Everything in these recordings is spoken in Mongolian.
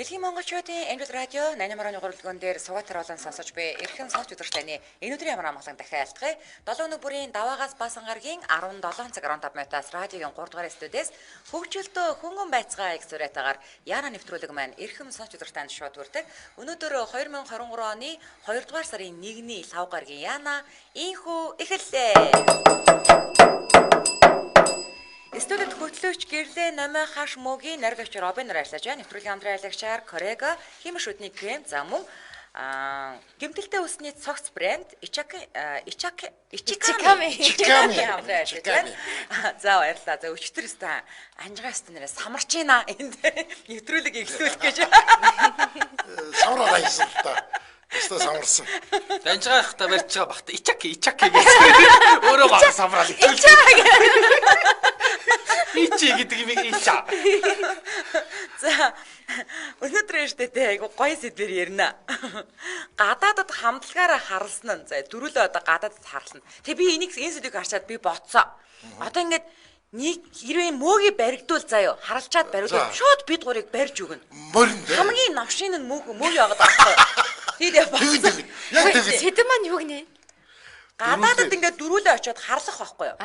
Дэлхийн монголчуудын Амжилт радио 88-ны гурван дээр суугатар олон сонсож буй эрхэм сонсч үзэгчдээ энэ өдрийн ямар амгалан дахин айлтгая. 7 өнөө бүрийн даваагаас баасан гарагийн 17 цаг 15 минутаас радиогийн 3 дугаар студиэс хөгжөлтөө хөнгөн байцгаа их сурейтагаар Яна нэвтрүүлэг маань эрхэм сонсч үзэгчдээ шууд хүрдэг. Өнөөдөр 2023 оны 2 дугаар сарын 1-ний лав гарагийн Яна инхүү эхэллээ. Студид хөтлөгч гэрлээ намаа хаш мөгийн наригч Робин ажиллаж байна. Нэвтрүүлгийн хамтран аялагчаар Корега химийн шүдний крем за мөн гэмтэлтэй усны цогц брэнд Ичиками хамтран ажиллаж байна. За баярлалаа. За өчтөр өстө анжгаа өстө нэрээ самарч ийна энд нэвтрүүлэг эхлүүлэх гэж. Самраа хайсан л та. Өстө самарсан. Анжгаа ихта барьж байгаа багта Ичаки гэж өөрөө баг самраал. Ичи гэдэг юм ича. За өнөөдөр штэ айгу гоё сэдвэр ярина. Гадаадд хамтлагаараа харалсан нь. За дөрүлөө одоо гадаадд харлана. Тэгээ би энэ сэдвийг харчаад би бодсоо. Одоо ингээд нэг хэрвээ мөөгийг баригдуул заяо харалчаад баригдуул шууд бид гурыг барьж өгнө. Хамгийн навшин нь мөөг яваад байгаа. Тэгээд бодсон. Яг тэгээд сэдв маань юу гинэ? Гадаадд ингээд дөрүлөө очиод харлах байхгүй юу?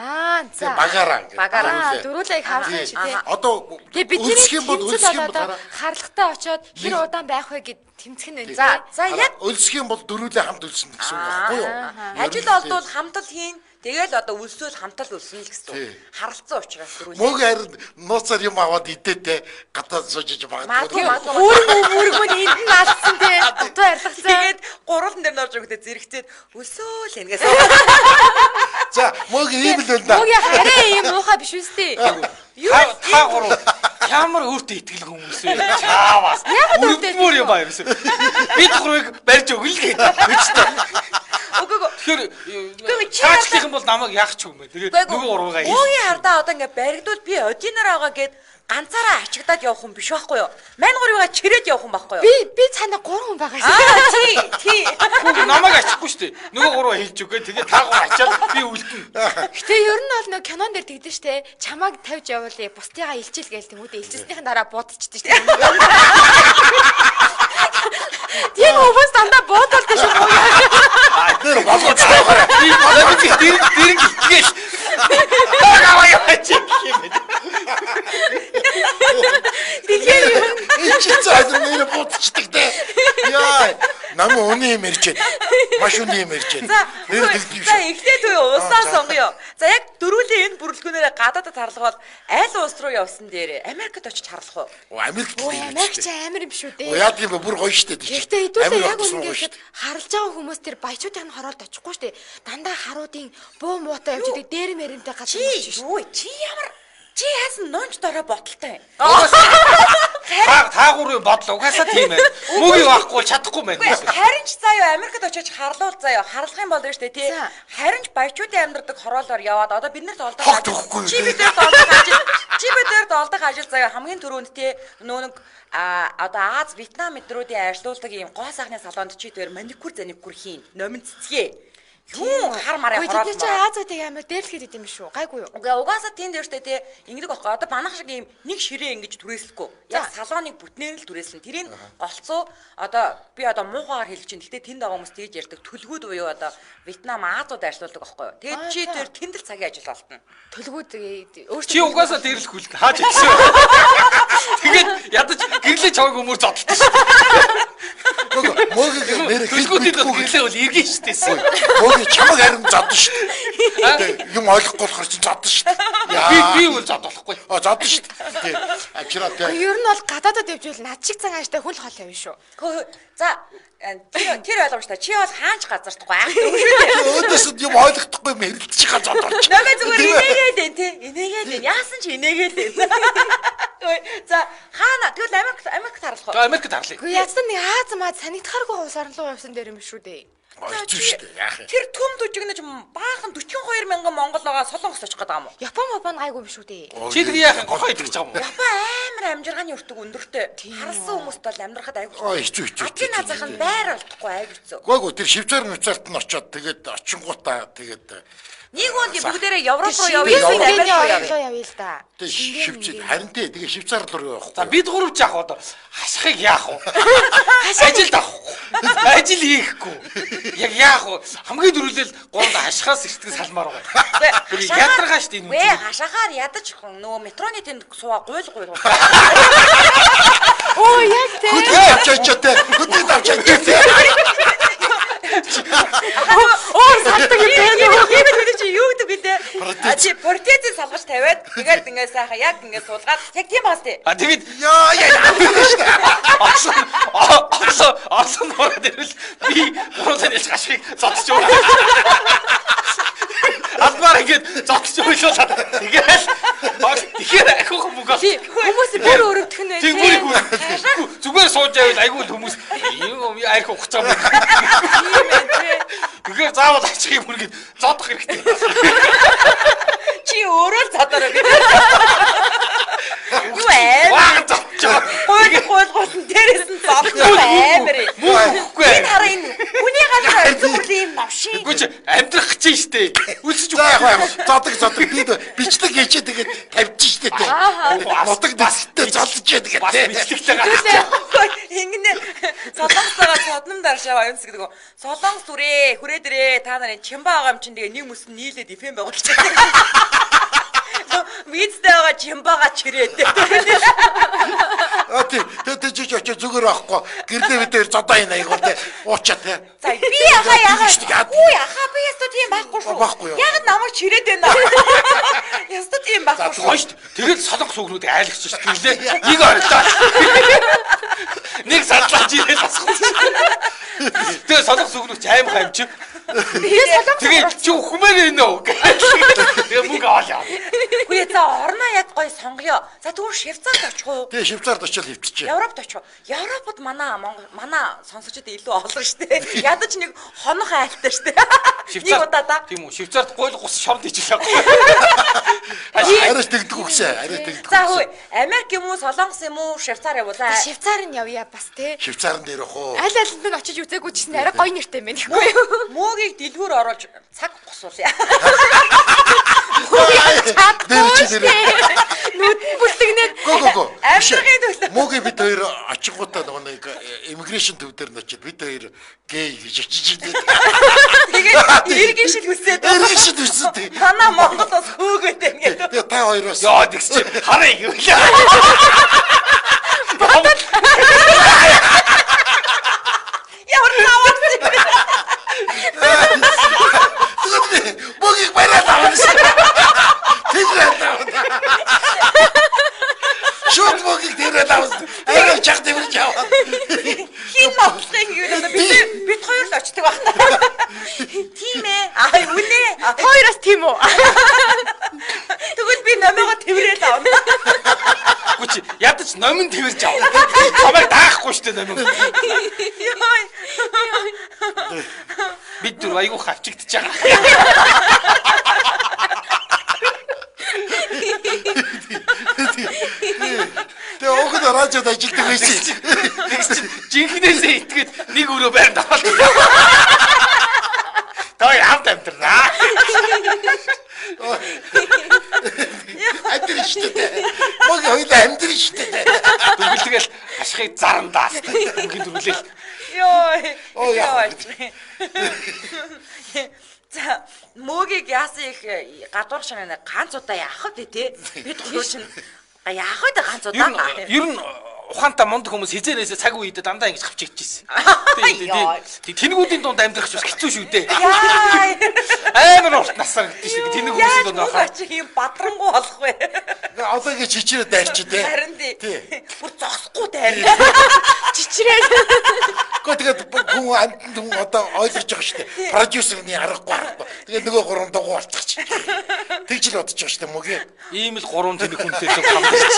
за багаараа дөрүүлээ их харлах чи тий. Одоо өлсөх юм бол харлагтай очиод хэр удаан байх вэ гэд тэмцэх нь байна. За яг өлсөх юм бол дөрүлээ хамт өлснө гэсэн үг байхгүй юу? ажил олдвол хамтал хийн. Тэгэл одоо үлсвэл хамтал үлснэ л гэсэн. Харалцсан учраас дөрүлээ. Мөг харин нууцаар юм аваад идээтэй гадаад суужиж магадгүй. Үүргүүд энд нь алдсан тий. Дутуу арилгацсан. Тэгээд гурван дээр норж өгдөө зэрэгцээд өсөөл ингэээс. За мөг ийм л байна. Мөгийн хараа ийм муухай биш үстэй. Та гурав ямар өөртөө итгэл хүмүүс вэ? Чааваас. Өөр юм байна ерөөсөө. Бид гурвыг барьж өгнө л гэдэг. Тэгэхээр чаачлах юм бол намайг яах ч юм бэ. Тэгээд нөгөө уруугаа хийх. Мөгийн хардаа одоо ингээ баригдуул би одиноор байгаа гэд ганцаараа ачигдаад явах юм биш байхгүй юу? Мань гурвыгаа чирээд явах юм байхгүй юу? Би цаана 3 хүн байгаа шээ. Тий. Намайг ачихгүй шүү дээ. Нөгөө гурав хийж өгөө. Тэгээд та гурав ачаад би үлдэнэ. Гэтэ ер нь бол нөгөө кинон дээр тэгдэж штэ. Чамааг тавьж явуулъя. Бусдыгаа илчил гээл тэмүүдээ илчилснийхэн дараа буудчихдаг штэ. Тийм хүмүүс дандаа буудалтай шүү мөг. Тэр болгож байгаа. Би дэрэг ичгээс. Тагаваа яачих юм бэ? Тэгэхээр Ичи цаасан нэр бутчдаг те. Яа, нам өний юм ярьж байна. Маш өний юм ярьж байна. Нэр дэлбив за шүү. эхлээд үе усаа сонгоё. За яг дөрүлийн энэ бүрэлдэхүүнээр гадаадд харлах бол аль улс руу явсан дээр Америкт очиж харлах уу? Америкт Америкч амар юм шүү дээ. яа тийм бүр гоё штэ тийм. Гэхдээ хэдүүлээ яг үнэхээр харалж байгаа хүмүүс тэр баячуудын хороолд очихгүй штэ. Дандаа харуудын буу муутай явж идэг дээр мэрэмтэй гадна Чи ямар чи яасан нонч дорой боталтай. Та гурвын бодол угаасаа тийм байна. Мөгийг авахгүй чадахгүй байна. Харин ч заяа Америкт очиж харлуул заяа харлах юм бол шүү дээ тий. Харин ч баячуудын амьдардаг хороолоор яваад одоо бид нарт олдох ажил. Чи бидэрт олдох ажил заяа хамгийн түрүүнд тий нүүнэг одоо Аз Вьетнам мэдрүүдийн ажилуулдаг ийм гоо сайхны салонд чи дээр маникюр заникюр хийн. Номин цэцгээ. Юу хар мараа хороол. Чи Азиатыг амар дээрлэхэд идэм шүү. Гайгүй юу? Угаасаа тийм дээр штэ тий ингэдэг байхгүй. Одоо манайх шиг ийм нэг ширээ ингэж түрээсэхгүй. Яг салоныг бүтнээр л түрээсэн. Тэрийг голцоо одоо би одоо муухайгаар хэлж чинь. Гэтэ тэнд байгаа хүмүүс тийж ярьдаг. Төлгүүд буюу одоо Вьетнам Азууд ажилладаг байхгүй юу? Тэгээд чи тэр тэнд л цагийн ажил олдно. Төлгүүд Чи угаасаа дээрлэхгүй л хааж идсэн. Тэгээд ядаж гэрлээ чавг өмөр зодтолтой шүү. Мөгийг нэр төлгүүдийн гэрлээ бол иргэн штэ. Мөгийг чамаг харин зодно штэ. Юм ойлгохгүй болохоор чи зодно штэ. Би үл зодохгүй. Зодно штэ. Тий. Ачираа тий. ер нь бол гадаадад явж ивэл над шиг цагаан ааштай хүн л хол явна шүү. За тэр ойлгомжтой. Чи бол хаач газартахгүй аа. Өөдөөс юм ойлгохгүй юм хэрэлдэж байгаа зодорч. Намайг зүгээр инээгээд энэ тий. Инээгээд энэ. Яасан чи инээгээд энэ. За хаана тэгвэл Америкт харлах уу? За Америкт харлаа. Гэхдээ яцсан нэг Аз маа санагдахааргүй хувьс орон руу явсан дээр юм шүү дээ. Хэцүү шүү дээ. Яах юм. Тэр төм дүжигнэж баахан 42 мянган монгол байгаа Солонгос очих гээд байгаа юм уу? Япон гайгүй биш үү дээ. Чи тэр яахан гохоо идэх гэж байгаа юм уу? Япон амар амжиргааны өртөг өндөртэй. Харсан хүмүүст бол амьдрахад айгүй. Хэцүү. Ачийн назарх нь байр олдохгүй айгүй хэцүү. Гүйгүй тэр Швейцар нүцарт нь очиод тэгээд очингуудаа тэгээд Нэг үнд бүгдээрээ Европ руу Европ явъя. руу Америк явъя л да. Швейцар харин тэгээ Швейцар руу явах. За бид гурав жаах одоо хашхыг яах вэ? Ажилд авах. Ажил хийхгүй. Яг яах вэ? Хамгийн дөрүлэл гоонд хашхаас иртгэл салмаар байгаа. Тэр ядаргаа шүү дээ энэ. Вэ хашаагаар ядаж нөгөө метроны тэнд суугаа гуйл. Оо яг тэ. Хөдөө авчаач. Оо салтаг юм байна. Ийм чи юу гэдэг вэ? Чи протезийг салгаж тавиад тэгээд ингээд сайхан яг ингээд суулгаад яг тийм баас тий. А тэгээд Яа Орсон ороод ирвэл би гурван ялч хашхыг зодчих юм. Албаар ингээд зодчих ойлоо. Тэгэхээр ахих мөнгө. Хүмүүс бүр өрөвдөх нь Тийм байх. бүр зүгээр сууж байвал айгүй л хүмүүс юм айх ухаж байгаа юм. Тийм ээ тий. Тэгэхээр заавал ачхыг бүргээд зодох хэрэгтэй. Чи өөрөө л задаараа гэдэг. Юу амар. Гуйл дээрээс нь зодсон амар. Мөхгүй. Энэ хараа энэ хүний газар зүгээр юм навшиг. Үгүй чи амьдрах гэж штэ. Үлсэж зодог бичлэг хийчээ тэгээд тавьчих штэ тэ. Нутаг дэстэй золж тэгээд бас бичлэгтэй гарах. Ингэнэ солонгосоо цодном даршаа аюунс гэдэг. Солонгос хүрээ дээрээ та нарын чимба байгаа юм чинь тэгээ нэг мөс нийлээд ифэм байгуулчих. Вицтэй байгаа чимбаага чирээд. Тэ чи зүгээр аахгүй. Гэрлээ бид зодоо энэ айгуул тэ. Уучаа тэ. За би яхаа. Үгүй яхаа би ястаа тийм байхгүй шүү. Яг намайг чирээд байна. Ястаа тийм байхгүй шүү. Гоё шүү. Тэгээд солонгос хүүгнүүд айлгч шүү. Гэрлээ. Нэг ойлоо. Нэг садлаач ирээд асуусан. Тэгээд солонгос хүүгнүүд аим хаймч. Тэгээд чи хүмээр энэ үү? Тэгээд мөнгө аваа. Үгүй за орноо яг гоё сонгоё. За тэгвэл Швейцарт очих уу? Тэгээ Швейцарт очил хөвччихээ. Европт очих уу? Европод манай сонсогчдод илүү олон шүү дээ. Ядаж нэг хонох айлтай шүү дээ. Нэг удаа да. Тийм үү. Швейцарт гойл гус шорд ичилээ. Арайч тэгдэг үгсэ. Арай тэгдэг. За хөөе. Америк юм уу, Солонгос юм уу, Швейцар явуулаа. Швейцар нь явъя бас те. Швейцарн дээр ах уу. Аль алинд нь очиж үзээгүй чинь арай гоё нэртэй юм байна гэхгүй юу? Мөөгийг дэлгүүр оруулж цаг госуулъя. Дээр чи дээр. Нүдэн бүлтгнээд Го. Амьдрахын төлөө. Мөгийн бид хоёр очингуудаа нэг иммиграшн төв дээр нь очиод бид хоёр гей гэж очиж дээ. Тэгээд иргэн шил хүсээд. Иргэн шил хүсээд. Танаа Монголоос хөөгөөд ингээд. Тэгээ та хоёроос Яа тэгс чи хараа гэвэл. Ямар таваад. Мөгийг бараад авсан. Шууд мөгийг дээрээ авсан. Арай чах дэмэрч аваад. Хин нотлыг юу бид хоёр л очдөг байна. Тийм ээ. Үнэ. хоёроос тийм үү? Тэгвэл би номёго тэрэл авна. Үгүй чи ядаж номин тэрж ав. Чамайг даахгүй штэ номин. Йой. Бид түр айгуу хавчигдчихж байгаа. Тэгээ огт радиод ажилтдаг байсан. Жинхнээсээ итгээд нэг өрөө байр даваад. Той хамт амтрнаа. Амтрин штэ. Мог хоёул амтрин штэ. Дүгэлгээл хашхыг зарандаас. Ингээд дүрлээл. Йой. За мөөгийг яасан их гадуур шинэ ганц удаа яах вэ те? Бид гурав чинь яах вэ ганц удаа? Ер нь ухаантай мундаг хүмүүс хизээрээс цаг үедээ дандаа ингэж хавч иччихсэн. Тэнэгүүдийн дунд амьдрах ч бас хэцүү шүү дээ. Амар урт насаар гэдэг шиг тэнэг хүмүүсийн дунд байхаа. Чи юм бадрангуй болох вэ? Одоо ингэ чичрээ дайрч дээ. Харин тий. Бүр зогсохгүй дайр. Чичрээ. Тэгээд хүн амтнд хүн одоо ойлгож байгаа шүү дээ. Продюсерны аргагүй. Тэгээд нөгөө гурван дугуй болчихчих. Тэгж л бодож байгаа шүү дээ мөгийн. Ийм л гурван тэнэг хүнтэй хамтарч.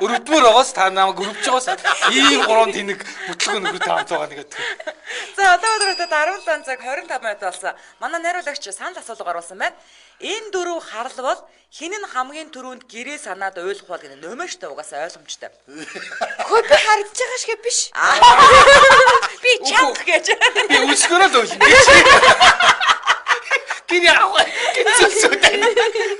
өрөвдмөр байгаас та намайг өрөвж байгаас ийм 3 тэнэг бүтлгөө нөхөр таамт байгаа нэг гэдэг. За одоо өдрөдөө 17 цаг 25 минут болсон. Манай найруулагч санал асуулга оруулсан байна. Энэ дөрөв харал бол хэн нь хамгийн түрүүнд гэрээ санаад ойлгох бол гэнэ нөмөө штэ угаасаа ойлгомжтой. Хөө би харагдаж байгаа шиг биш. Би чанга гэж. Би үсгөрөө л ойлно. Би яаваа.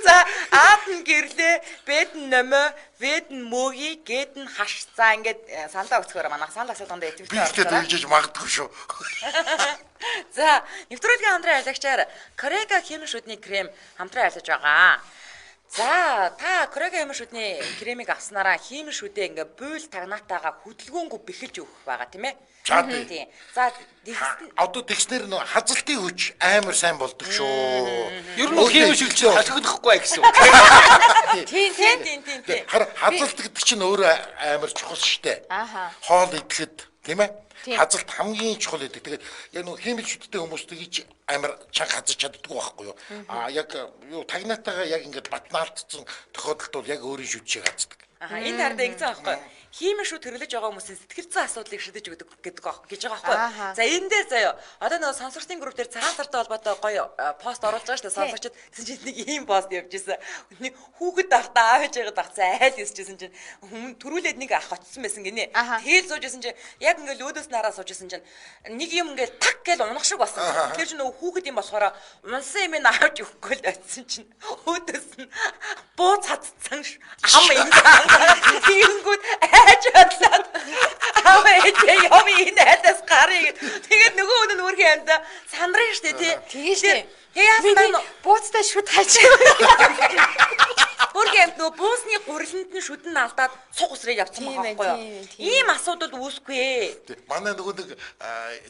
За аад нь гэрлээ, бэд нь нөмөө, вэд нь мөги, гэд нь хаш. За ингээд сандаа өгцгөөр манайх санал асуулганд идэвхтэй Би ихтэй дүүлжиж магадгүй шүү. За, нэвтрүүлгийн хамтран аялагчаар Корega хэмнэн шүдний крем хамтран айлаж байгаа. За, та Корega хэмнэн шүдний кремийг авснараа хэмнэн шүдээ ингээ буйл тагнаатайгаа хөдөлгөөнгөө бэхэлж өгөх байгаа тийм ээ. Тийм. За, Одоо тэгснэр нөө хазалтын хүч амар сайн болдог шүү. Ер нь хэмнэн шүлч халихдахгүй гэсэн. Тийм. Хазалт гэдэг чинь өөрөө амар чухал штэ. Хоол идэхэд тийм ээ. Хазалт хамгийн чухал гэдэг. Тэгээд яг нөө хэмэл шүттэй хүмүүс тэгж амар чанга хазаж чаддаггүй байхгүй юу? Яг юу тагнаатайгаа яг ингээд батнаалтсан тохиолдолд бол яг өөрийн шүтчийг хаздаг. Энэ хараад ингэсэн аахгүй. Химийн шүт хэрэглэж байгаа хүмүүсийн сэтгэл зүйн асуудлыг шийдэж өгдөг гэж байгаа аахгүй. За энэ дээр заяа. Одоо нөгөө сонсогчдын групп дээр цагаан сартай холбоотой гоё пост оруулж байгаа шүү дээ. Сонсогчд гэсэн чинь нэг ийм пост явж ирсэн. Нэг хүүхэд ахтаа аавж байгаад ахсан айл ирсэн чинь төрүүлээд нэг ах очсон байсан гинэ. Тэгэл суужсэн чинь яг ингээл өөдөөс нараа суужсэн чинь нэг юм ингээл так гэж унах шиг болсон. Тэр чинь нөгөө хүүхэд юм болохоор унсан юм ин аавж өгөхгүй л очсон чинь өөдөөс нь бууц хатцсан ам юм. Тэгэнгүүт айж бодлоо. Аваа ями энэ хадас гарыг. Тэгээд нөгөө хүн нь өөрхийн амьда сандрын штэ тий. Тэгээ штэ. Яасан бууцтай шүд хайж. Өөрхийн амьд нөгөө буусны гуриланд нь шүд нь алдаад суг усрыг явцсан байгаа байхгүй юу? Ийм асуудал үүсэхгүй. Манай нөгөө нэг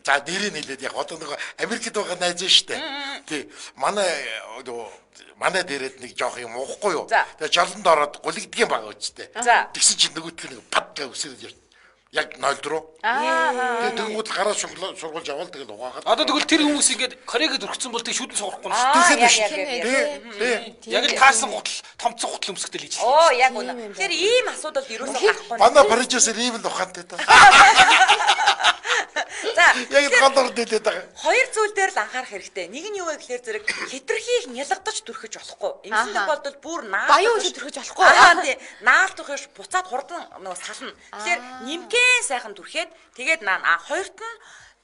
за нэрийг хэлээд яг одоо нөгөө Америкт байгаа найз штэ. Тий. Манай дээрэд нэг жоох юм уухгүй юу. Тэгээ жолонд ороод гулигдгийн байгаа үстэй. Тэгсэн чинь нөгөөдх нь пад гэж үсрээд яг 0 руу. Тэгээ тэнгууд гараа сургуулж аваад тэгэл угаагаад. Одоо тэгвэл тэр хүмүүс ингээд Корегад өргөцсөн бол тэг шүдэн сурахгүй нь. Тэрхэд биш. Тий. Яг л таарсан гутал, томцсон гутал өмсгдэл хийж байна. Оо яг үнэ. Тэр ийм асуудал ерөөсөө гарахгүй. Манай продюсер ийм л ухаантай та. За яг гадар дээд байгаа. Хоёр зүйл дээр л анхаарах хэрэгтэй. Нэг нь юу вэ гэхээр зэрэг хитрхийг нялгадаж түрхэж болохгүй. Ингэсэн тохиолдолд бүр наалт баян үсэг түрхэж болохгүй. Тийм. Наалт түрхэж буцаад хурдан нөгөө сална. Тэгэхээр нимгэн сайхан түрхээд тэгээд хоёрт нь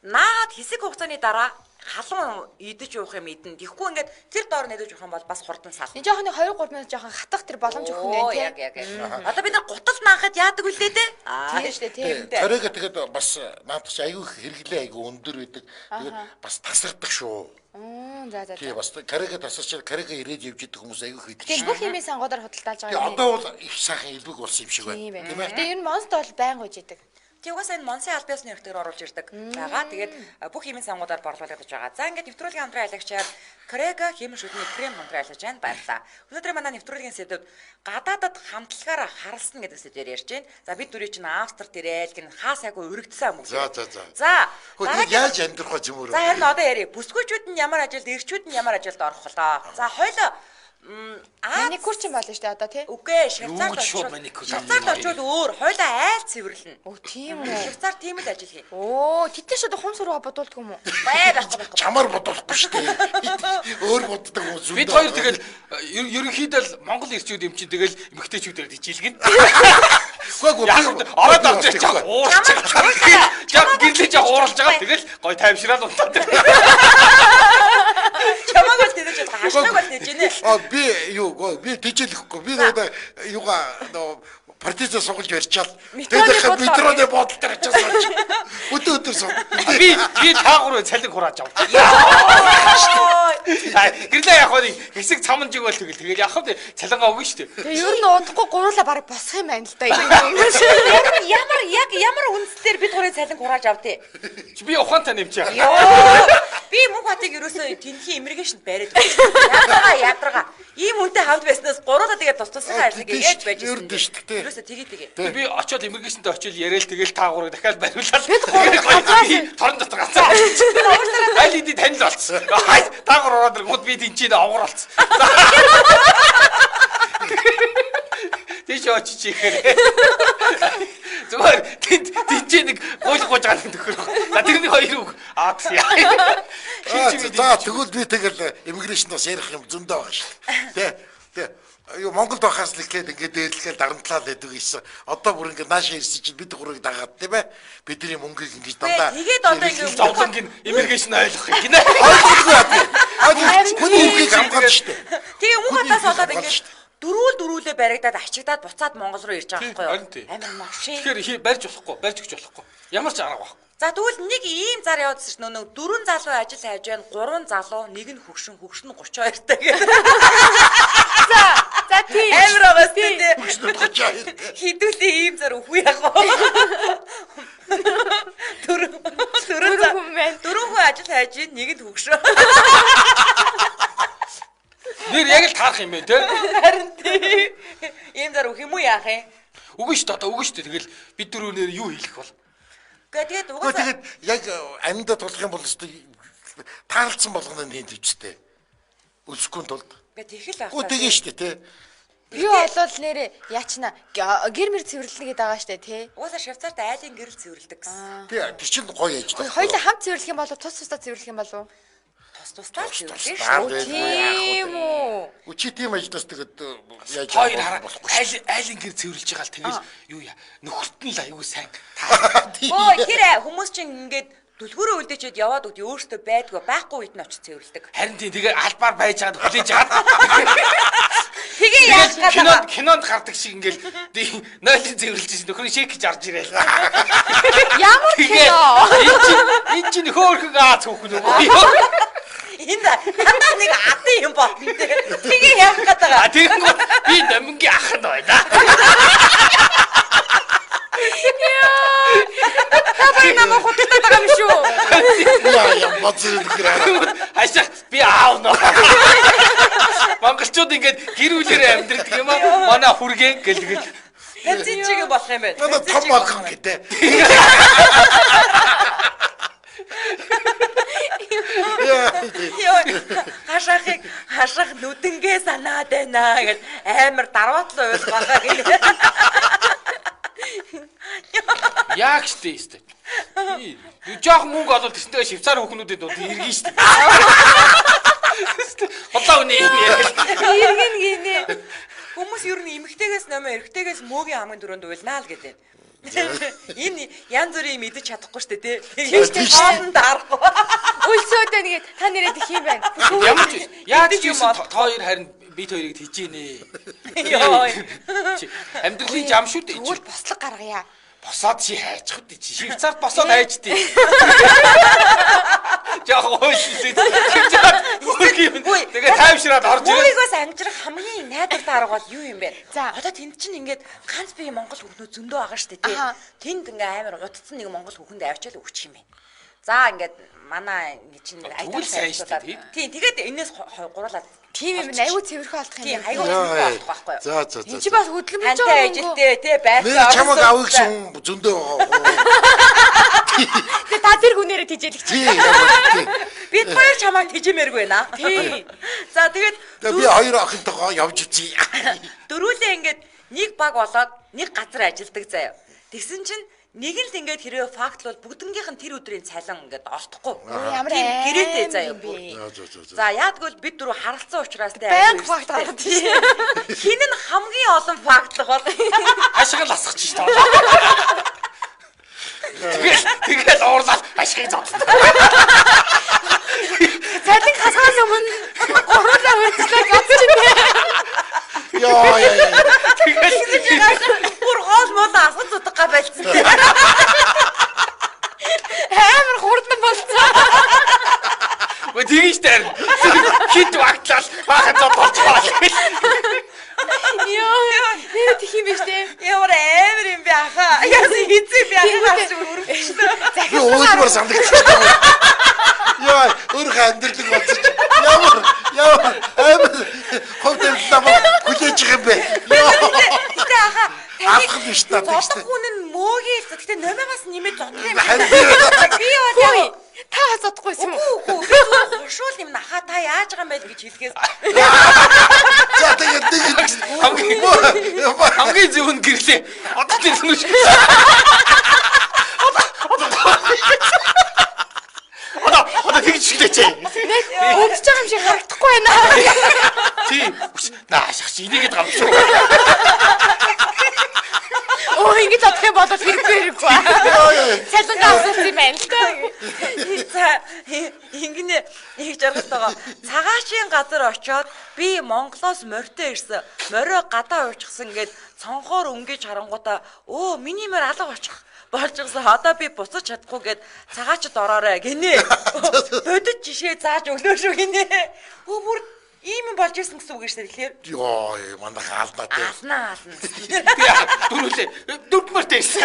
наад хэсэг хугацааны дараа халуун идэж уух юм идэн. Тэгэхгүй ингээд тэр доор нэдэж уух юм бол бас хурдан сална. Энэ жоохон 2-3 минут жоохон хатах тэр боломж өгөх юм байна тийм. Яг. Одоо бид нар гутал наахад яадаг үлээ дээ. Тийм шүү дээ тийм. Корега тэгээд бас наадах чи айгүй хэрэглээ айгүй өндөр байдаг. Тэгээд бас тасардаг шүү. За. Тийм бас Корега тасарч Корега ирээд явж идэх хүмүүс айгүй хийдэг. Тэгээд бүх хэмээ сангуудаар худалдаалж байгаа юм. Одоо бол их сайхан илбэг болсон юм шиг байна. Тийм ээ. Тэгээд энэ монст бол байнга ууж идэг. Тэг угаасаа энэ Монсын аль биесны өртгөр оруулж ирдэг байгаа. Тэгээд бүх хэмээн сангуудаар борлуулагдаж байгаа. За ингээд нэвтрүүлгийн хамтран аялагчаар Корега хэмээн шүдний крем хамтран аялагч байна. Баярлалаа. Өнөөдөр манай нэвтрүүлгийн сэдвүүд гадаадад хамтлагаараа харалсан гэдэг сэдвээр ярьж байна. За бид дөрөв чинь Австрид ирээл гин хаа сайгүй өргөдсөн юм уу? За. Хөөе яаж амьдрах вэ юм уу? За харин одоо ярья. Бүсгүйчүүд нь ямар ажилд, эрчүүд нь ямар ажилд орох болоо. За хоёлоо маникюр ч юм болно шүү дээ одоо тий. Үгүй Швейцарт очоод өөр хойлоо айл цэвэрлэнэ. Оо тийм үү. Швейцар тийм л ажил хий. Оо тэтгэж одоо хум сургаа бодуулдаг юм уу? Байхгүй. Чамаар бодохгүй шүү дээ. Өөр боддог хүмүүс үү. Бид хоёр тэгэл ерөнхийдөө л Монгол ирчүүд юм чинь тэгэл эмэгтэйчүүдээр дижилгэн. Ороод авч чам уурч. Чам гэрлэж ууралж байгаа. Тэгэл гой тайвшраад унтаад. Чамаг бол тэгэж хааштай бол тэгэж нэ. Би тэжээлэхгүй. Би одоо юугаа партизан сугалж барьчаал. Тэгээд метроны бодол дээр очиж өдөр суу. Би таагур цалин хурааж авав. Гэрлээ яг хоо хэсэг цамнжиг бол тэгэл явах нь цалингаа өгнө шүү дээ. Тэгээ ер нь удахгүй гуруула барыг босох юм байна л да. Ямар үндслээр бид гурыг цалин хурааж автээ. Би ухаантай нэмчээ. Би мөнх хатыг ерөөсөө тэнхийн иммиграшнд бариад. Ядрага. Ийм үнтэй хамт байснаас гуруула тэгээд тус-тусгийн ажлыг яаж байж ирсэн. Ерөөсөө тэгээ. Би очиод иммиграшнтэй очил яриад тэгэл таагуурыг дахиад бариулаад. Торон дотор гацаа. Аль хэдийн танил болцсон. Таагур ороод ирэнгүүт би тэнцээ авгар болцсон. Тийш очиж ихээр. Зүгээр тийч нэг гуйлгууж гал нөхөр. За тэрний хоёр үг аадсан. За тэгвэл би тэгэл иммиграшн бас ярих юм зөндөө байгаа шүү дээ. Тэ. Юу Монголд байхаас л ихэд ингээд дээдлэхээр дарамтлаад байдаг гэсэн. Одоо бүр ингээд наашаа ирсэн чинь бид гурыг дагаад тийм ээ. Бидний мөнгийг ингэж дандаа. Тэгээд одоо ингээд зовлонгийн иммиграшн ойлгох юм гинэ. Хүний үгийг хамгаалж шүү дээ. Тэгээ мөнхөөс болоод ингээд дөрүүлээ баригдаад ачигдаад буцаад Монгол руу ирж байгаа байхгүй юу? Амар машин. Тэгэхээр барьж болохгүй, барьж өгч болохгүй. Ямар ч арга байхгүй. За тэгвэл нэг ийм зар явуулсан ш нөө 4 залуу ажил хайж байна, 3 залуу, нэг нь хөгшин 32 таа гэдэг. За тийм. Амар байгаас тийм. Хөгшин 32. Хідүүлээ ийм зар үгүй яах вэ? 4 хүн ажил хайж байна, нэг нь хөгшин. Нэр яг л таарах юм байна те. Харин тийм. Ийм зар үх юм уу яах юм? Үгүй шүү дээ, одоо үгүй шүү дээ. Тэгэл бид дөрөв нэр юу хийх бол? Тэгээд угаасаа тэгээд яг амьдад тулах юм бол өстой таарлцсан болгоно нэнд үстэй. Өсөхгүй тулд. Тэгэхэл авах. Тэгээ шүү дээ те. Би болол нэрээ яачна гэр мэр цэвэрлэнэ гэдэг байгаа штэ тий. Угаасаа Швейцарт айлын гэрэл цэвэрлдэг гэсэн. Тий, тэр чинь гоё яж таа. Хоёулаа хамт цэвэрлэх юм болов тус тусдаа цэвэрлэх юм болов? Тусдаа цэвэрлэх шүү. Тийм үү. Үчи тийм ажлаас тэгээд яаж Хоёр хараа айлын гэр цэвэрлж байгаа л тэгэл юу яа нөхөрт нь л аюу сайн. Өө тэр хүмүүс чинь ингээд дүлгүүрөө үлдээчээд яваад өгд өөртөө байдгүй байхгүй үед нь очиж цэвэрлдэг. Харин тийм тэгээ албаар байж чад хүлээж чад. Тэгээ яаж гадаа кинонд гардаг шиг ингээл нойлын цэвэрлж чинь нөхрийн шейк гэж арж ирээл. Ямар кино? Энэ чинь хөөхөг аац хөөхөн үгүй юу? Энэ хандаа нэг адын юм болно те. Тэгээ яах гэдэг. Тэгэнгүүт би номингийн ах нь байна. Табай намайг хутдаг байгаа юм шүү. яа боцсон гэрээ. Хашаа би аав нөө. Монголчууд ингээд гэр бүлэрээ амьдрдаг юм аа. Манай хүргэн гэлгэл. Хэмжээчиг болох юм байна. Манай том болгон гэдэг. Хашаах нүдэнгээ санаад байна гэд амар дарваатлаа уйл байгаа гинэ. Яг штэ штэ. Жоох мөнгө олвол тэснтэйгээ Швейцар хүүхнүүдэд иргэн штэ. Хотлоо үнэ юм яа. Иргэн гинэ. Хүмүүс ер нь эмэгтэйгээс нэмээ эрэгтэйгээс мөөгийн хамгийн дөрөнд уйлнаа л гэдэг. Энэ янз бүрийн мэдэж чадахгүй штэ тий. Тэгээд хоолнд арахгүй. Үлсөөдөө нэгэд та нэрэд их юм байна. Ямар ч яаж ч юм та хоёр харин бид хоёрыг тийжээ нэ. Йоо. Амьдралын зам шүү дээ. Тэгвэл бослог гаргая. Босоод чи хайчих үү чи. Швейцарт босоод хайж тий. Жаа хөөсөлөө. Тэгээ тайвшраад орж ирээ. Өөрийгөөс амжирах хамгийн найдвартай арга бол юу юм бэ? За. Одоо тэнд чинь ингээд ганц бие Монгол хүүхнүүд зөндөө байгаа штэ тий. Тэнд ингээ амар утцсан нэг Монгол хүүхэнд авчаал өгчих юм бэ. За ингээд манай чинь айтал сайжруулаад. Тий, тэгээд энэс гурлаад Тийм юм аюу цэвэрхүү алдах юм. тий аюу цэвэрхүү алдах байхгүй юу? За. Энд чи бас хөдөлмөрч Хантай байгаа юм. ажилтээ тий байцаа. Нэр чамаг авъя гэсэн зөндөө байгаа. Тэ та тэр хүнээрээ тижээлэх чи. Бид хоёр чамайг тижэмээргүй байна. Тий. За тэгээд Би хоёр охинтойгоо явж үзье. дөрүүлээ ингээд нэг баг болоод нэг газар ажилдаг заяа. Тэгсэн чинь нэг л ингээд хэрвээ факт бол бүгднгийнх нь тэр өдрийн цалин ингээд олдохгүй. Ямар гэрээтэй заяа. За яадгүй бид дөрөв харалцсан учраас тэ банк факт гаргаад тий. хин нь хамгийн олон фактлах бол Ашиг л асах чи тоо. Тэгэл уурлал ашиг зовлоо. Цалин хасгаас өмнө гурлаа хөрчлөө гадчихнэ. Яа. бүр хоол мол асгаж удаа байлцсан. Амар хурдан болцоо. Өө тэгэж дээр хит багтлал баахан зов болж байгаа. Яа, нэр тих юм биш дээ. Ямар амар юм бэ ахаа. Яс хийцээ би ахаа шиг өрөвчлөө. Би өөдмөр санагдчихсан. Яа, өөр хандралыг болчих. Ямар хөвдөл намайг хүлээж байгаа юм бэ? Гэтэ ахаа Алхах биш та зодох тэгштэй. хүн нь мөөгийг гэтэ номоос нэмээд зодох юм. Би Хөөе. Та зодохгүйсэн юм уу? Үгүй би хошуул юм нахаа та яаж байгаа юм бэ гэж хэлэхээс За тэгээд хамгийн зөв нь гэрлээ. Одоо тэр нүш. Одоо тэгж шилээч. Өвдөж байгаа юм шиг харагдахгүй байна. Тийм. Наашаач энийгэд гамчих. Оо ингэж бодох юм бол хэрэггүй. Цалин авсан юм байна л та. За ингэнэ их жаргал байгаа. Цагаашийн газар очиод би Монголоос морьтой ирсэн. Морио гадаа уучихсан гээд цонхоор өнгөж харангуудаа өө миний морь алга очих болж гисэн. Одоо би буцаж чадахгүй гээд цагаачд ороорой гинэ. Бодож жишээ зааж өглөө шүү гинэ. Өө бүр ийм болж ирсэн гэсэн үг шүү дээ. Тэгэхээр ёо мандах алдаа тий. ална. Би дөрүлээ. Дөрвмөртэй ирсэн.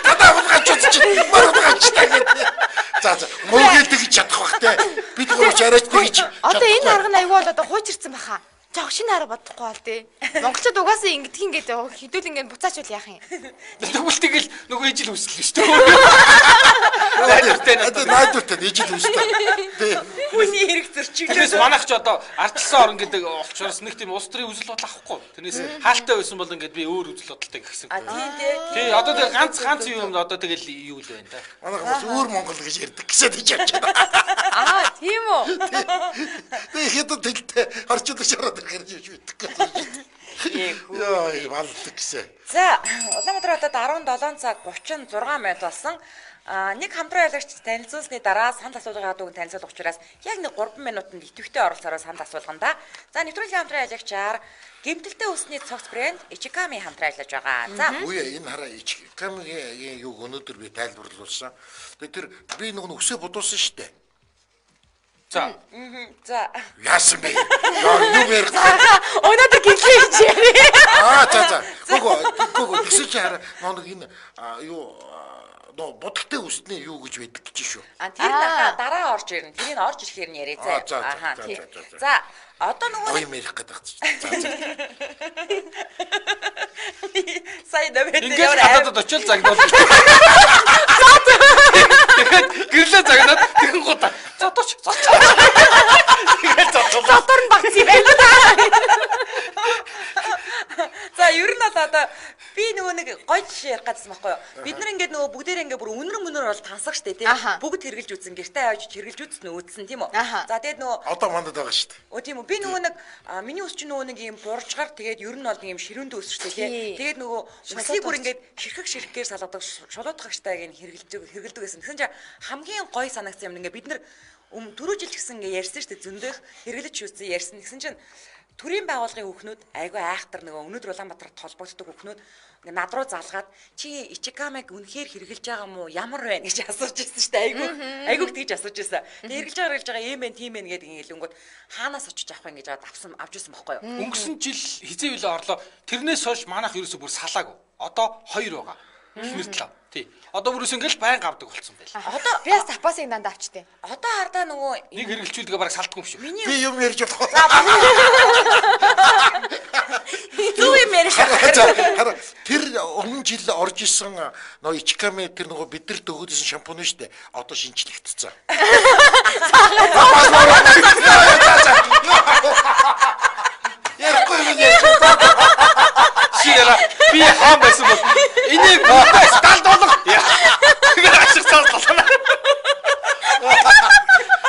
Тата хулгайч чи маргаач тагээд. За мөөгөл тэгж чадах бах те. Бид гурвч арайч тэгж. Одоо энэ арга нь аюул бол одоо хуучирсан баха. Жог шинэ арга бодохгүй бол тий. Монголчууд угаасаа ингэдэг ингээд хідүүл ингээд буцаачвал яах юм. Тэгвэл тэгэл нөгөө ижил үсэлнэ шүү дээ. Найдвартай ижил үстэй. Тий. Хүний хэрэг зөрчиг. Тэрнээс манайх ч одоо ардчилсан орн гэдэг олчроос нэг тийм улс төрийн үзэл бодол авахгүй. Тэрнээс хаалттай байсан бол ингээд би өөр үзэл бодолтой гихсэн. Тий, одоо тэг ганц юм одоо тэгэл юу л байна та. Манайх бас өөр Монгол гэж ярьдаг гэсэд хийж явж байна. Аа, тийм үү. Тэгээ хэд тэлтэй орчуулагч ороод ирэх гэж мэддэг. Яа, балдаг гэсэн. За, Улаанбаатар хотод 17 цаг 36 минут болсон. Нэг хамтран ялагч танилцуулсны дараа санд асуулгын гадууг танилцуулах учраас яг нэг 3 минутанд идэвхтэй оролцоороо санд асуулганда. За, нэвтрүүлгийн хамтран ялагчаар гэмтэлтэй усны цогц брэнд Ичиками хамтран ажиллаж байгаа. За, үе энэ хараа Ичикамигийн юг өнөөдөр би тайлбарлуулсан. Тэгээ тэр би нэг үсээ бодуулсан шүү дээ. За. За. Яасан бэ? Юу ярих? Өнөөдөр гэлээ гэж яриа. За. Гүг гэсэн чи хараа нэг энэ юу бодолтой үстний юу гэж байдаг гэж шүү. Тэр дараа орж ирнэ. Тэрийг орж ирэхээр нь яриа заа. За, одоо нөгөө юм ярих гэдэг чинь. Сайн дэмэд ингээд хадаад очил загнуул. Тэгэхэд гэрлээ загнаад тэгэн гоо. Зоточ. Тэгээд дотор нь багц юм байна. За, ер нь бол одоо би нөгөө нэг гоё жишээ ярих гэсэн байхгүй юу? Бид нар ингээд нөгөө бүгдээрээ ингээд бүр үнэр бол тансах штэ тий. Бүгд хэрглэж үзсэн, гэртээ авч хэрглэж үзсэн үүдсэн тийм үү? За, тэгээд нөгөө одоо мандад байгаа штэ. Оо тийм үү. Би нөгөө нэг миний ус чинь нөгөө нэг юм буурчгаар тэгээд ер нь бол нэг юм ширүүндээ өсөртэй тий. Тэгээд нөгөө үсийг бүр ингээд ширхгээр салгадаг шулуутгагчтайг нь хэргэлдэг гэсэн. Тэгсэн чинь хамгийн гоё санагдсан юм ингээд бид нар түрүү жил гэсэн ингээд ярьсан штэ зөндөх хэрглэж үзсэн ярьсан. Тэгсэн чинь төрийн байгууллагын хүүхнүүд айгүй айхтар нөгөө өнөөдөр Улаанбаатарт холбогддог хүүхнүүд ингээ над руу залгаад чи Ичикамиг үнэхээр хэрглэж байгаа юм уу ямар байна гэж асууж ирсэн шүү дээ айгүй тэгж асууж ирсэн. Тэгээ хэрглэж байгаа юм бэ тийм ээ гэдэг ингээл өнгөд хаанаас очиж авах юм гэж авч ирсэн байхгүй юу. Өнгөрсөн жил хизээ үлээ орлоо. Тэрнээс хойш манайх ерөөсө бүр салаагүй. Одоо 2 байгаа. Хэмэртлээ. Тий. Одоо бүрээс ингээл байн гавдаг болсон байл. Одоо би бас запасыг данд авчтээ. Одоо хардаа нөгөө нэг хэрэглүүлдэгээ бараг салтгүй юм шүү. Би юм ярьж болох. Юу юм ярьж байгаа. Тэр өмнө жил орж исэн нөө Ичиками тэр нөгөө бидэрт өгөөдсөн шампунь шүү дээ. Одоо шинжлэгдсэн. Ярихгүй юм яа. Шиэра би хаан байсан бол энийг сталд болох. Тэгээд ашиг цаалаа.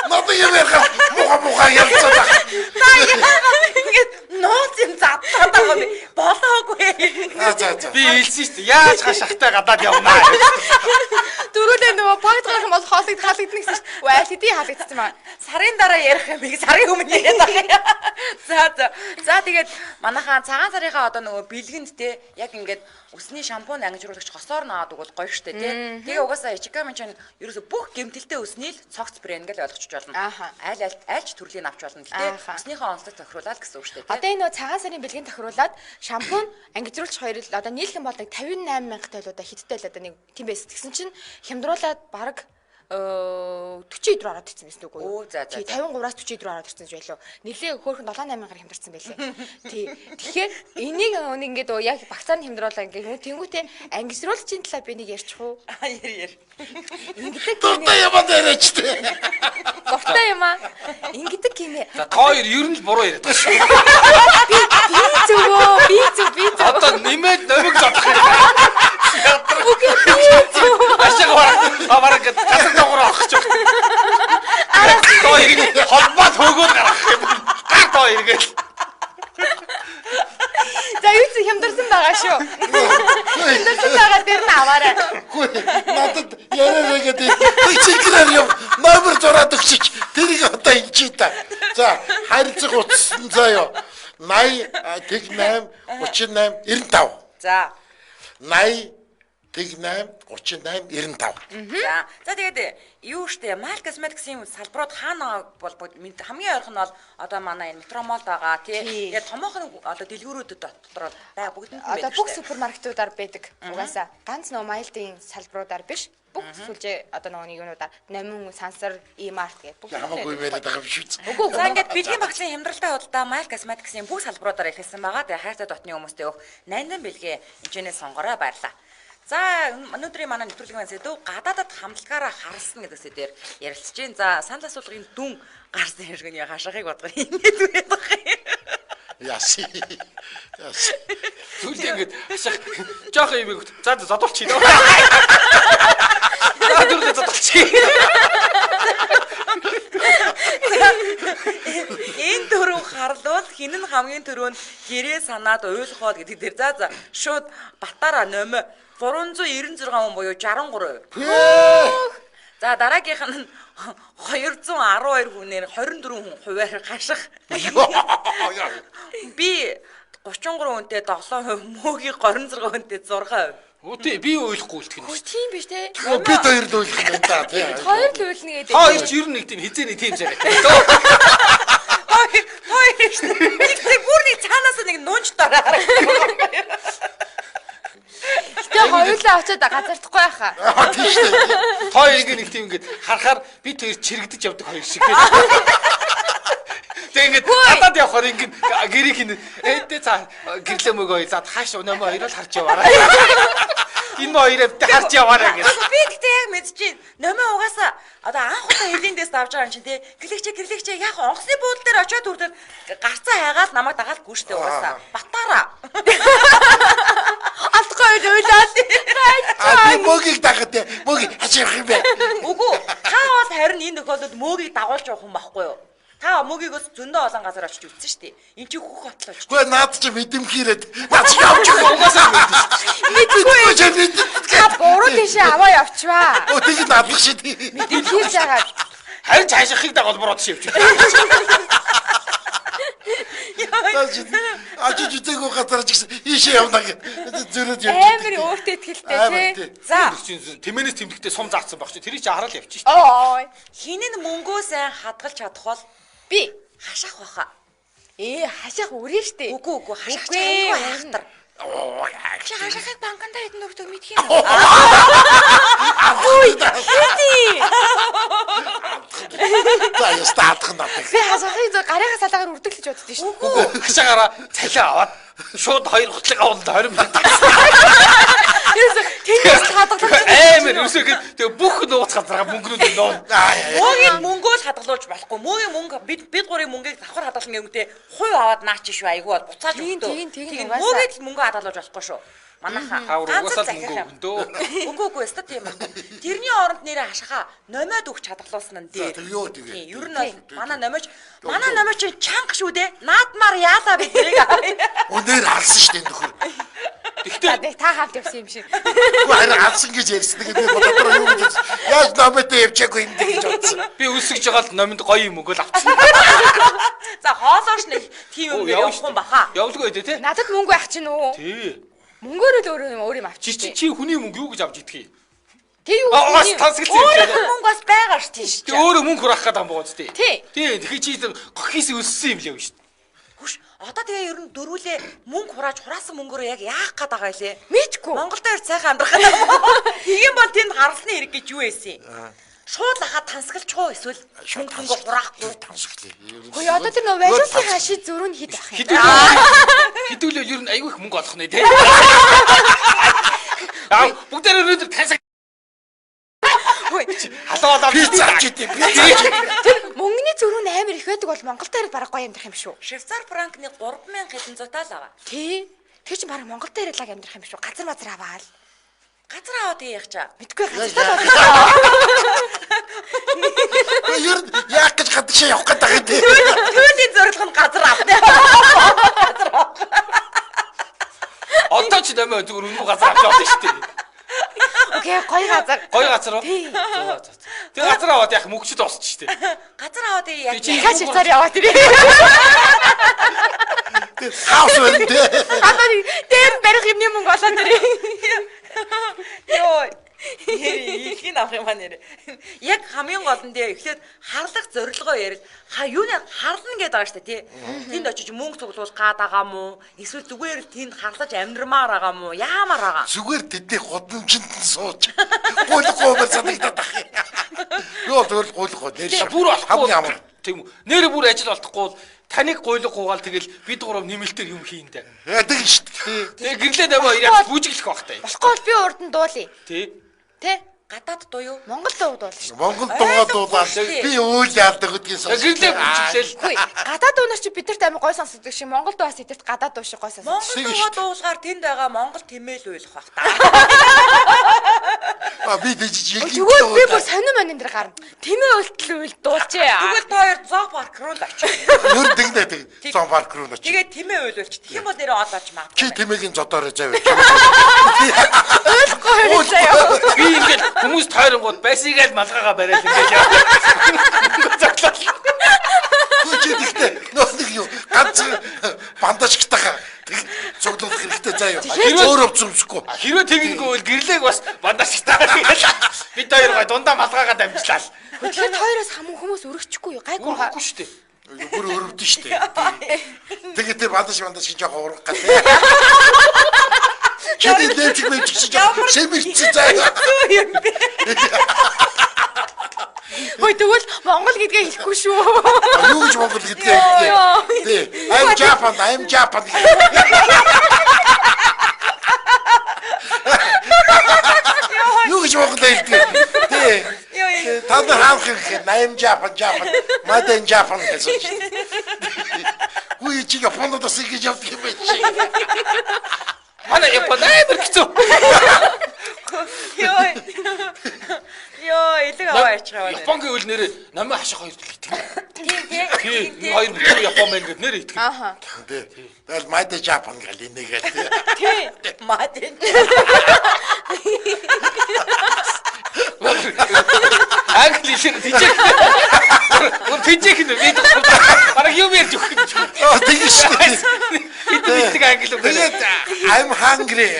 Надад юм ярих муха ярьцаа. ингээд нууц юм задтаад байгаа би болоогүй. За. Би хэлсэн шүү дээ. Яаж хашахтай гадаад явнаа. Дөрүүлээ нөгөө багтгах юм бол хоолыг халагдана гэсэн чинь үйл хэдий халагдсан маа. Сарын дараа ярих юм би сарын өмнө яриад байгаа. За тэгээд манайхаа цагаан сарынхаа одоо нөгөө бэлгэнд те яг ингээд усны шампунь ангижруулагч хосоор наад өгвөл гоё штэ те. Тэгээ угаасаа Ичиками чинь ерөөсө бүх гэмтэлтэй усны л цогц брэнд гэж ойлгочих болно. Айлч төрлийн авч болно. Гэтэ усныхаа онцлог тохируулаад гэсэн үг штэ те. Одоо энэ нөгөө цагаан сарын бэлгийн тохируулаад шампунь ангижруулагч хоёр л одоо нийлхэн болдог 58,000 тал одоо хиттэй л одоо нэг тийм байсан. Тэгсэн чинь хямдруулаад бараг 40 руу ороод ирсэн гэсэн үг үү? Тий 53-аас 40 руу ороод ирсэн гэж байлоо. Нилээ хөөхөн 7-8 гаруй хямдарсан байлээ. Тий. Тэгэхээр энийг ингээд яг багцааны хямдруулаа ингээд тэнгүүтээ ангисруулчийн талаа би нэг ярьчих уу? Яр. Ингээд дуртай ямаа яриач тээ. дуртай юм аа. Ингээд гинэ. За тоо ер нь л буруу яриад байгаа шүү. Би зүг. Одоо нэмээд номиг зодох юм. Үгүй би зүг. Ашиг бараг гасар доогоор авах гэж байна. Тоо иргэн холбоод хөөгөөд гарах юм. Тоо иргэн. За юу ч хямдарсан байгаа шүү. Хямдарсан байгаа дээр нь аваарай. Үгүй надад яриа гэдэг чиглэр юм номер зураад өгчих. Тэрийг одоо инчи та. За харилцах утсан заяа 80 8 38 95. За 80 8 38 95. За тэгээд юу штэ Мал косметиксийн салбарууд хаана бол хамгийн ойрхон нь бол одоо манай энэ Метромолд байгаа тий. Тэгээд томоохон одоо дэлгүүрүүдэд дотор бай бүгдэнд байдаг. Одоо бүх супермаркетуудаар байдаг. Угаасаа ганц нөө Майлдын салбаруудаар биш. Бүх сүлжээ одоо нөгөө юунуудаар Номин, Сансар, E-Mart гэдэг бүх Хамаагүй яриад байгаа юм шүү. За ингээд бэлгийн багцын хямдралтай худалдаа Мал косметиксийн бүх салбаруудаар ихэлсэн байгаа. Тэгээд хайртай дотны хүмүүстээ өөх нандин бэлгээ хэмжээний сонгороо баярлаа. За өнөөдрийн манай нэвтрүүлгийн сэдв гадаадад хамтлагаараа харалсан гэдэг сэдвээр ярилцж байна. За санал асуулгын дүн гарсан хэрэг нь хашаахыг бодгоо ингээд үрээд байгаа юм. Яси. Түлээ ингээд хашаах жоох юм ийм. За зодолчих. За дүргээ зодолчих. Энэ дөрөв харлуул хин нь хамгийн түрүүнд гэрээ санаад ойлгоход гэдэг дээр за шууд батаараа номер 396 хүн буюу 63%. За дараагийнх нь 212 хүнээр 24 хүн хувиар гаших. Би 33 хүнтэй 7%, мөөгийн 26 хүнтэй 6%. Үгүй би ойлгохгүй л Хөөе тийм биш те. Бид хоёр л ойлгох юм да тий. Хоёр л үйлнэ гэдэг. Хоёр ч ер нь нэг тийм хизээний тийм зэрэг. Хоёр шүү. Нэг бүр нэг цаанаас нэг нунж дараа харах. Тэ хоёулаа очиод газардахгүй байхаа. Тийм шүү. Хоёр ингээ нэг тийм ингээд харахаар бид хоёр чирэгдэж явдаг хоёр шиг. Тэгээд гадаад явахаар ингээд гэрийг хин ээдээ цаа гэрлээ мөгөө за хааш өнөөмө хоёр л харж яваарай. Энэ хоёроо харж яваарай гэж. Би тэгтээ яг мэдчихээн. Номоо угаасаа одоо анх удаа хилэндээс давж байгаа юм чинь тий. Гэрлэгч яг онгоцны буудлын дээр очиод үрдэл гарцаа хайгаад намайг дагаад гүйштэй угаасаа. Батаараа. Алдахгүй ойлаад. А би мөгийг дагад мөгийг хашаах юм бэ. Үгүй та бол харин энэ тохиолдолд мөөгийг дагуулж явах юм байхгүй юу? Та мөгийг ус зөндөө олон газар очиж үзсэн шүү дээ. Энд чи хөх хотлоо очиж. Гэхдээ наад чи мэдэмхийрээд наад чи явж угаасаа Мэдгүй ч мэдгүй. Та буруу тийшээ аваа явчваа. Оо тийм наадах шээ тий. Мэдхийж байгаа. Харин цаашихыг дагаад буруу тийш явчих. Ажиж үзээгүй газар ч гэсэн ийшээ явна гэдэг зөрөөд явж. Амар өөртөө ихтэй тий. За Тэмээнээс тэмдэгтээ сум заацсан баг чи тэрийг чи хараад явчих. Ой. хин нь мөнгөө сайн хадгалж чадах бол Би хашаах баха. хашаах үрээ штэ. Үгүй хашаах чаяа хайхтар. Чи хашаахыг банкнд хэдэн өртөө мэдхийн үү? За ястаадах нь Би хашаахыг гарынхаа салаагаар үрдэг л гэж боддоо штэ. Үгүй хашаагаараа цалиа аваад шууд хоёр хутлаг аваад 20 минут. Тэрээс хадгалах. Амар өсөөгөө тэгээ бүх нууц газараа мөнгнүүд нөө. Мөөгийн мөнгөө л хадгалуулж болохгүй. Мөөгийн мөнгө бид гурийн мөнгийг давхар хадгална гэмтэй хувь аваад наач шүү айгүй бол буцааж өгдөө. Тийм мөөгээд л мөнгө хадгалуулж болохгүй шүү. Манайхаа Угаасаа мөнгө өгдөө. Үгүй өстө тийм байхгүй. Тэрний оронд нэрээ хашаахаа номоод өгч хадгалуулсан нь дээр. юу тэгээ. Ер нь бол манай номооч чанга шүү дээ. Наадмаар яалаа би тэрийг авъя. Өнөр алсан шүү дээ нөхөр. Тэгтээ Та хавд явсан юм шиг. Үгүй харин алсан гэж ярьсан гэдэг би бодоод юу гэж яаж номотой явчихгүй юм гэж бодсон. би өсөж байгаа л номинд гоё юм өгөөл авчихсан. За хоолоош нэг тийм юм явах юм баха. Явуулгүй дээ тий. Надад мөнгө байх чинь үү? Тий. Мөнгөөр л өөр юм авчих. Чи хүний мөнгө юу гэж авч идэх юм? Тий юу? Аас тансгалсан юм. Өөрөө мөнгө бас байгаа шүү дээ. Тэг өөрөө мөнгө хураах гэдэг юм боо зү тий. Тий. Тий тэгэхээр чи гохис өссөн юм лээ шүү дээ. Хүш одоо тэгээ ер нь дөрүүлээ мөнгө хураасан мөнгөөр яг яах гээд байгаа юм лээ. Мэдгүй. Монголд хоёр сайхан амьдрах гэдэг юм. Тийм бол тэнд харалсны хэрэг гэж юу байсан юм? шууд лахаад тансгалчихгүй эсвэл шүнгө хураахгүй тансгалээ. Хөөе одоо тэр нөө валюутын хаши зөрүүн хит байх юм. Хэдүүлээ ер нь айгүй их мөнгө олох нэ тий. Бүгдээр өнөөдөр тансаг халаа пицца чити. Тэр мөнгөний зөрүүн амар их байдаг бол Монголд ирээд бараг гоё амьдрах юм шүү. Швейцар франкны 3700 таа л байгаа. Тий. Тэр чинь бараг Монголд ирээд л амьдрах юм шүү. Газар мазар аваал. Газар аваад яах чаа? Мэдгүй газар аваад. Ер нь яах гэж гадагшаа явах гэдэг юм тий. Түүний зорилго нь газар авна. одоо ч нэмээ зүгээр үнэн газар авч яваад шүү дээ. Окей, гоё газар. Гоё газар уу? Тэр газар аваад яах мөнгөчд осч шүү дээ. Газар аваад яах? Яа Швейцар яваад ирээ. Хаус үү тий. Тэр барих юмны мөнгө олоод ирээ. Йоо. Ихийн авах юм аа нэр. Яг хамгийн гол нь дээ эхлээд харлах зорилгоо ярил. Юуны харлна гэдэг байгаа шүү дээ тий. Тэнд очиж мөнгө цуглуулах гээд байгаа мó? Эсвэл зүгээр л тэнд харлаж амьдрмаар байгаа мó? Яамаар байгаа? Зүгээр тэдний гудамжинд нь сууж. Гуйлахгүй санагдаад ах. Юу зөвл гуйлахгүй нэр бүр болохгүй ямар тийм үү. Нэр бүр ажил олдохгүй таныг гуйлахгүйгаал тэгэл бид гурав нэмэлтээр юм хийн дээ. Яадаг шүү дээ. Тэгээ гэрлээ намаа яг бүжиглэх байх таа. Болохгүй би урд нь дуулъя. Тий. Тэ? Гадаад дуу юу? Монгол дуу дуулна шүү. Монгол дуугаа дуулаад би үйл яадаг гэдгийг сонсож. Гэрлээ бүжиглээл. Хөөе, гадаад дуунаар чи бидэрт амар гой сонсдог шиг Монгол дуу бас эдэрт гадаад дуу шиг гой сонсдог. Монгол дуу дуулахаар тэнд байгаа монгол тэмээл уйлах бах та. Би дэж яг Зүгээр би бүр сонир мань энэ гарна. Тэмээ үлтэл үйл дуулчээ. Тэгвэл та хоёр зоопарк руу л очив. Ер дэгнэ тэг. Зон парк руу очив. Тэгээд тэмээ уйлуулч. Тэгэх юм бол нэрээ олооч магадгүй. Чи тэмээгийн зодоороо зав. Ойлгохгүй хэрэг заяа. Би ингээд хүмүүс тойронгууд байсыгээл малгайгаа бариад ингээд яа. Чи тэгтээ нөөс нэг юу ганц бандажтайгаа цуглуулах хэрэгтэй заяа. Өөр өвцөмсөхгүй. Хэрвээ тэгнэггүй гэрлээг бас бандажтай. Бид хоёр гой дундаа малгайгаа дамжлаа. Тэгэхээр хоёроос хамун хүмүүс өргөчихгүй юу? Гайгүй байгаа. Үгүй шүү дээ. Бүр өрөвдөн шүү дээ. Тэгээд тэр бандаж гэж жоохон урах гал. Чи дээчиг мэж чи шимэрч заяа. Хөөе тэгвэл Монгол гэдгээ хэлэхгүй шүү. Юу гэж Монгол гэдгээ хэлээ. Тий. I'm Japan. Юу гэж Монгол хэлдэг. Тий. Та нар хаах юм хэ I'm Japan. Made in Japan гэсэн чинь. Үгүй чи Японоос ингэж явдаг юм байна чи. Манай Япон амар хэцүү. Йоо, илэг аваа ячгаа. Японгийн үл нэрээ намын хашиг хоёр итгэв. Тийм. Хоёр бүр Япон мэн гэдэг нэр итгэв. Ааха. Тий. Тэгэл Made in Japan гэл энийгээ тий. Тийм. Мадин. Англи хэлээр тийчээ. Гүн тийчээ гэнэ бид бараг юу ярьж өгөх гэж. Тэгэж шүү дээ. Бид англи үг. I'm hungry.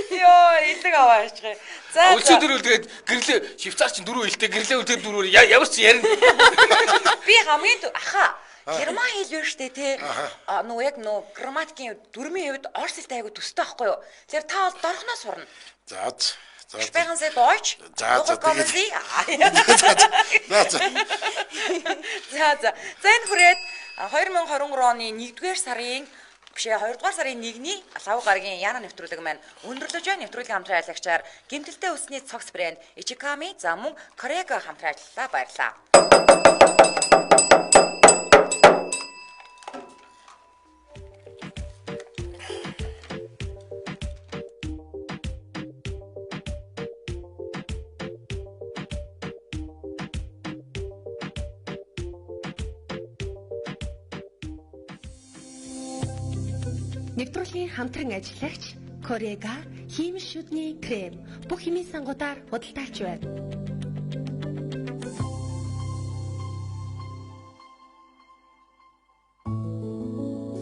Йоо, илэг аваа ячгаа. За. Өчигдөр үлдээд гэрлээ Швейцар чинь дөрөв хэлтэй гэрлээ үлдээд дөрөөр ямар ч ярина. Би хамгийн Герман хэл биш үү те? Нөө яг нөө грамматикийн дүрмийн хувьд орс хэлтэй айгу төстэй байхгүй юу? Тэгэхээр та бол дорхноо сурна. За. Sprechen Sie Deutsch? За. За энэ хүрээд 2023 оны 1-р сарын 2-р сарын 1-ний лав гарагийн Яна нэвтрүүлэг маань өндөрлөж байна. Нэвтрүүлгийн хамтран аялагчаар гэмтэлтэй өсний цогц брэнд Ichikami за мөн Корего хамтран ажиллаа. Баярлалаа. Нэвтрүүлгийн хамтран ажиллагч Корего хиймэл шүдний крем бүх химийн сангуудаар худалдаач байна.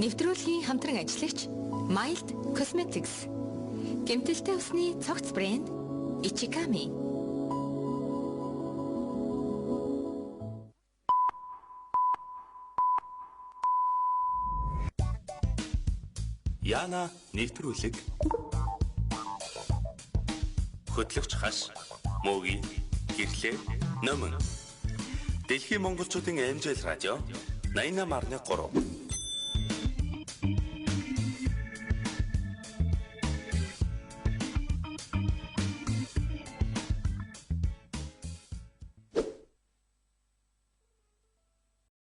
Нэвтрүүлгийн хамтран ажиллагч Mild Cosmetics гэмтэлтэй усны цогц брэнд Ichikami. Яна нэвтрүүлэг хөтлөгч хаш мөгийн Гэрлээ номон Дэлхийн монголчуудын MJ радио 88.3